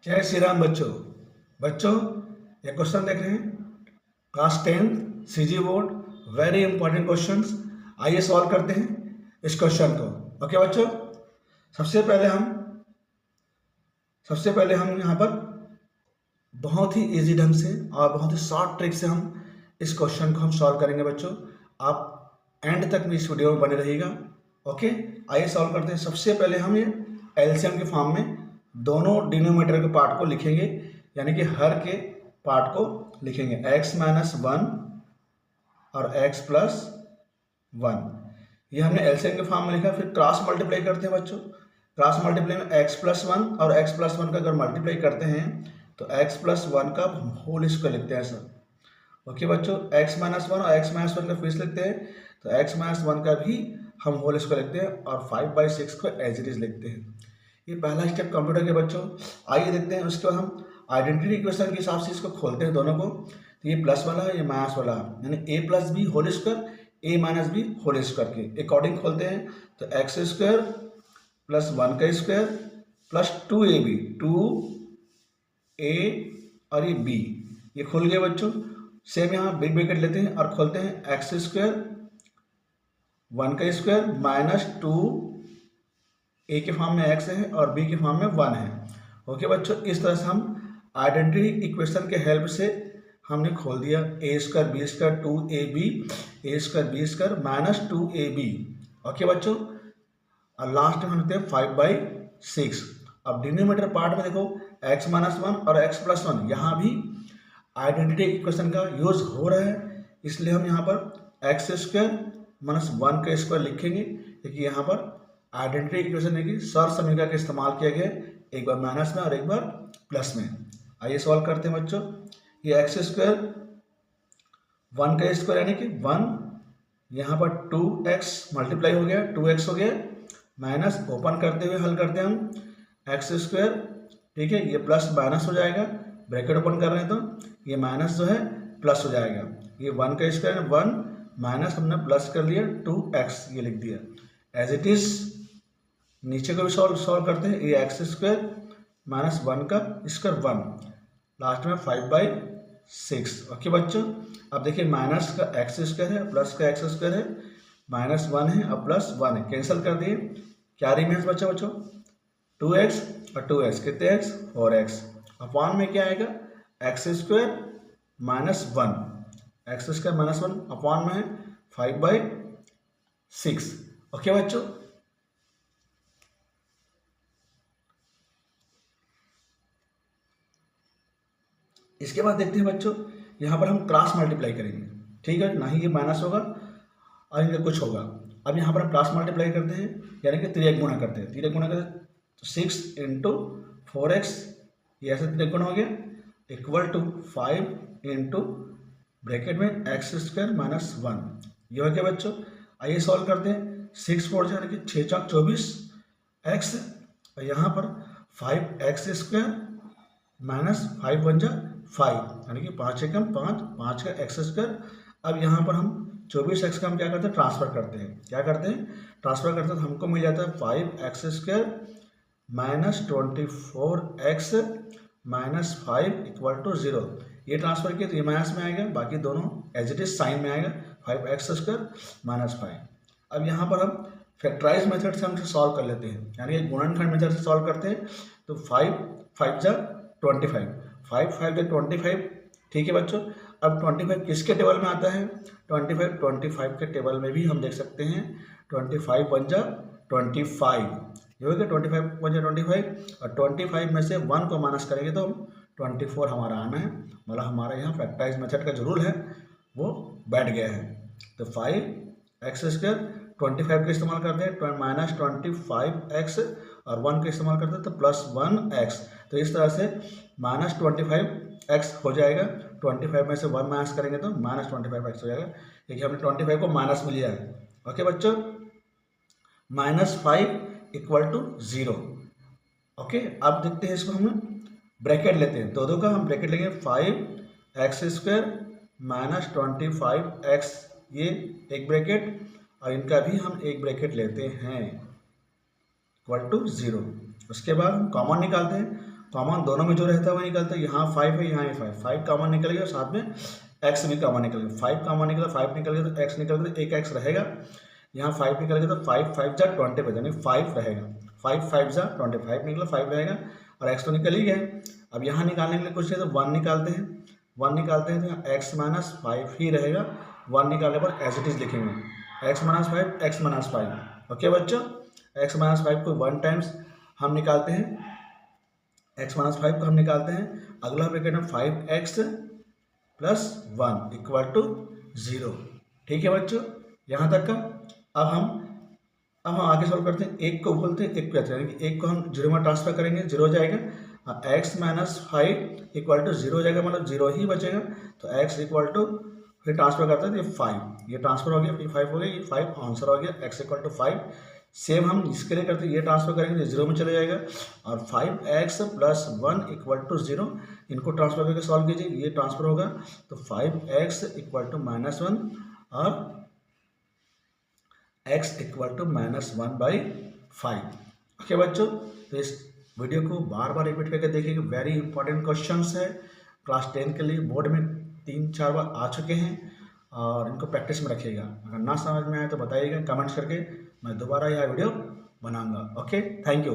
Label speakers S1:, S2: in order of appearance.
S1: जय श्री राम बच्चों। बच्चों, ये क्वेश्चन देख रहे हैं class 10 CG board, very important questions. आइए सॉल्व करते हैं इस क्वेश्चन को। ओके बच्चों, सबसे पहले हम यहाँ पर बहुत ही इजी ढंग से और बहुत ही शॉर्ट ट्रिक से हम इस क्वेश्चन को हम सॉल्व करेंगे। बच्चों, आप एंड तक भी इस वीडियो में बने रहिएगा। ओके, आइए सॉल्व करते हैं। सबसे पहले हम ये एलसीएम के फॉर्म में दोनों डिनोमिनेटर के पार्ट को लिखेंगे, यानी कि हर के पार्ट को लिखेंगे। x माइनस 1 और x प्लस 1, ये हमने एलसीएम के फॉर्म में लिखा। फिर क्रॉस मल्टीप्लाई करते हैं बच्चों। क्रॉस मल्टीप्लाई में x प्लस 1 और x प्लस 1 का अगर मल्टीप्लाई करते हैं तो x प्लस 1 का होल स्क्वायर लिखते हैं सर। ओके बच्चों, x माइनस 1 और x माइनस 1 का फिर लिखते हैं तो x माइनस 1 का भी हम होल स्क्वायर लिखते हैं और 5/6 को एज इट इज लिखते हैं। ये पहला स्टेप कंप्यूटर के बच्चों। आइए देखते हैं, उसके बाद हम आइडेंटिटी इक्वेशन के हिसाब से इसको खोलते हैं दोनों को। तो ये प्लस वाला है, ये माइनस वाला है, यानी a plus B whole square, A minus B whole square के अकॉर्डिंग खोलते हैं। तो एक्स स्क्वायर प्लस 1 का स्क्वायर प्लस 2ab, 2a और ये b, ये खुल गया बच्चों। सेम यहाँ बिग ब्रैकेट लेते हैं और खोलते हैं एक्स स्क्वायर 1 का स्क्वायर माइनस 2, ए के फॉर्म में x है और b के फॉर्म में 1 है। ओके बच्चों, इस तरह से हम आइडेंटिटी इक्वेशन के हेल्प से हमने खोल दिया। A square B square 2ab, A square B square minus 2ab। Okay बच्चों, और लास्ट में हम लिखते हैं 5/6। अब डिनोमिनेटर पार्ट में देखो x माइनस 1 और x प्लस 1, यहाँ भी आइडेंटिटी इक्वेशन का यूज हो रहा है, इसलिए हम यहाँ पर एक्स स्क्वायर माइनस 1 का स्क्वायर लिखेंगे, क्योंकि यहाँ पर आइडेंटिटी इक्वेशन है कि सर समीकरण का इस्तेमाल किया गया, एक बार माइनस में और एक बार प्लस में। आइए सॉल्व करते हैं बच्चों। ये एक्स स्क्वायर 1 का स्क्वायर यानी कि 1, यहाँ पर 2x मल्टीप्लाई हो गया, 2x हो गया, माइनस ओपन करते हुए हल करते हैं हम एक्स स्क्वायर। ठीक है, ये प्लस माइनस हो जाएगा, ब्रैकेट ओपन कर रहे हैं तो ये माइनस जो है प्लस हो जाएगा। ये 1 का स्क्वायर 1 माइनस हमने प्लस कर लिया 2x, ये लिख दिया एज इट इज। नीचे को भी सॉल्व करते हैं। ये एक्स स्क्वायर माइनस 1 का स्क्वायर 1, लास्ट में 5/6। ओके बच्चों, अब देखिए माइनस का एक्स स्क्वायर है, प्लस का एक्स स्क्वायर है, माइनस 1 है और प्लस 1 है, कैंसिल कर दिए। क्या रिमेन्स बच्चा बच्चों 2x और 2x, कितने x 4x। अपॉन में क्या आएगा x square minus 1, x square minus 1 upon में है 5/6। ओके बच्चों, इसके बाद देखते हैं बच्चों, यहाँ पर हम क्रॉस मल्टीप्लाई करेंगे। ठीक है, ना ही ये माइनस होगा और इनका कुछ होगा। अब यहाँ पर हम क्रॉस मल्टीप्लाई करते हैं, यानी कि तिर्यक गुणा करते हैं। तिर्यक गुणा करते तो 6 इंटू 4x, ये ऐसे तिर्यक गुणा हो गया, इक्वल टू 5 इंटू ब्रैकेट में एक्स स्क्वायर माइनस 1, ये हो गया बच्चों। आइए सॉल्व करते हैं। 6 4 यानी कि 6 4 24 x, और यहाँ पर 5x स्क्वायर माइनस 5 1 5, यानी कि 5 एकम 5, 5 का एक्स स्क्वायर। अब यहाँ पर हम 24x का हम क्या करते हैं ट्रांसफर करते हैं। क्या करते हैं ट्रांसफर करते हैं, तो हमको मिल जाता है 5x square minus 24x minus 5 equal to 0। ये ट्रांसफर किया तो ये माइनस में आएगा, बाकी दोनों एज इट इज साइन में आएगा 5x स्क्वायर माइनस 5। अब यहाँ पर हम फैक्टराइज मेथड से हम सॉल्व कर लेते हैं, यानी कि गुणनखंड मेथड से सॉल्व करते हैं। तो 5 5 जा 25, 5 5 जा 25। ठीक है बच्चों, अब 25 किसके टेबल में आता है 25 के टेबल में भी हम देख सकते हैं। 25 1 जा 25, ये हो गया 25 1 जा 25, और 25 में से 1 को माइनस करेंगे तो 24 हमारा आना है। मतलब हमारा यहाँ फैक्टराइज मेथड का जो रूल है वो बैठ गया है। तो 5x स्क्वायर 25 का इस्तेमाल करते हैं, माइनस 25x और 1 का इस्तेमाल करते हैं तो प्लस 1x। तो इस तरह से माइनस 25x हो जाएगा, 25 में से 1 माइनस करेंगे तो माइनस 25x हो जाएगा, क्योंकि हमने 25 को माइनस में लिया है। ओके बच्चों, -5 इक्वल टू 0। ओके, अब देखते हैं इसको हम ब्रैकेट लेते हैं, दो का हम ब्रैकेट लेंगे। 5x स्क्वायर माइनस 25x, ये एक ब्रैकेट, और इनका भी हम एक ब्रैकेट लेते हैं इक्वल टू 0। उसके बाद हम कॉमन निकालते हैं, कॉमन दोनों में जो रहता है वही निकलता है। यहाँ 5 है, यहाँ 5 कॉमन निकल गया, साथ में एक्स भी कॉमन निकल गया। 5 कॉमन निकला, 5 निकल गया तो एक्स निकल गया, तो एक एक्स रहेगा। यहाँ 5 निकल गया तो 5 5 जा 20 पे, यानी 5 रहेगा। 5 5 जा 25 निकला, 5 रहेगा और एक्स तो निकल ही गया। अब यहाँ निकालने के लिए कुछ है तो 1 निकालते हैं। 1 निकालते हैं तो एक्स माइनस 5 ही रहेगा। 1 निकालने पर एज इट इज लिखेंगे x minus 5, x minus 5। Okay बच्चों, एक्स माइनस 5 को 1 टाइम्स हम निकालते हैं, एक्स माइनस 5 को हम निकालते हैं। अगला ब्रैकेट में 5x प्लस 1 इक्वल टू 0। ठीक है बच्चों, यहाँ तक का। अब हम आगे सॉल्व करते हैं। एक को बोलते हैं, एक को कहते हैं, यानी कि एक को हम 0 में ट्रांसफर करेंगे, 0 हो जाएगा। एक्स माइनस 5 इक्वल टू 0 हो जाएगा, मतलब 0 ही बचेगा। तो एक्स इक्वल टू फिर ट्रांसफर करते हैं तो ये 5, ये ट्रांसफर हो गया, फिर 5 हो गया, ये 5 आंसर हो गया। X equal to 5। सेम हम इसके लिए करते हैं, ये ट्रांसफर करेंगे तो 0 में चले जाएगा। और 5x प्लस 1 इक्वल टू 0, इनको ट्रांसफर करके सॉल्व कीजिए, ये ट्रांसफर होगा तो 5x इक्वल टू -1 और x इक्वल टू -1/5। ओके बच्चों, तो इस वीडियो को बार बार रिपीट करके देखिएगा, वेरी इंपॉर्टेंट क्वेश्चंस है। क्लास 10 के लिए बोर्ड में 3-4 बार आ चुके हैं और इनको प्रैक्टिस में रखिएगा। अगर ना समझ में आए तो बताइएगा कमेंट्स करके, मैं दोबारा यह वीडियो बनाऊंगा। Okay, thank you.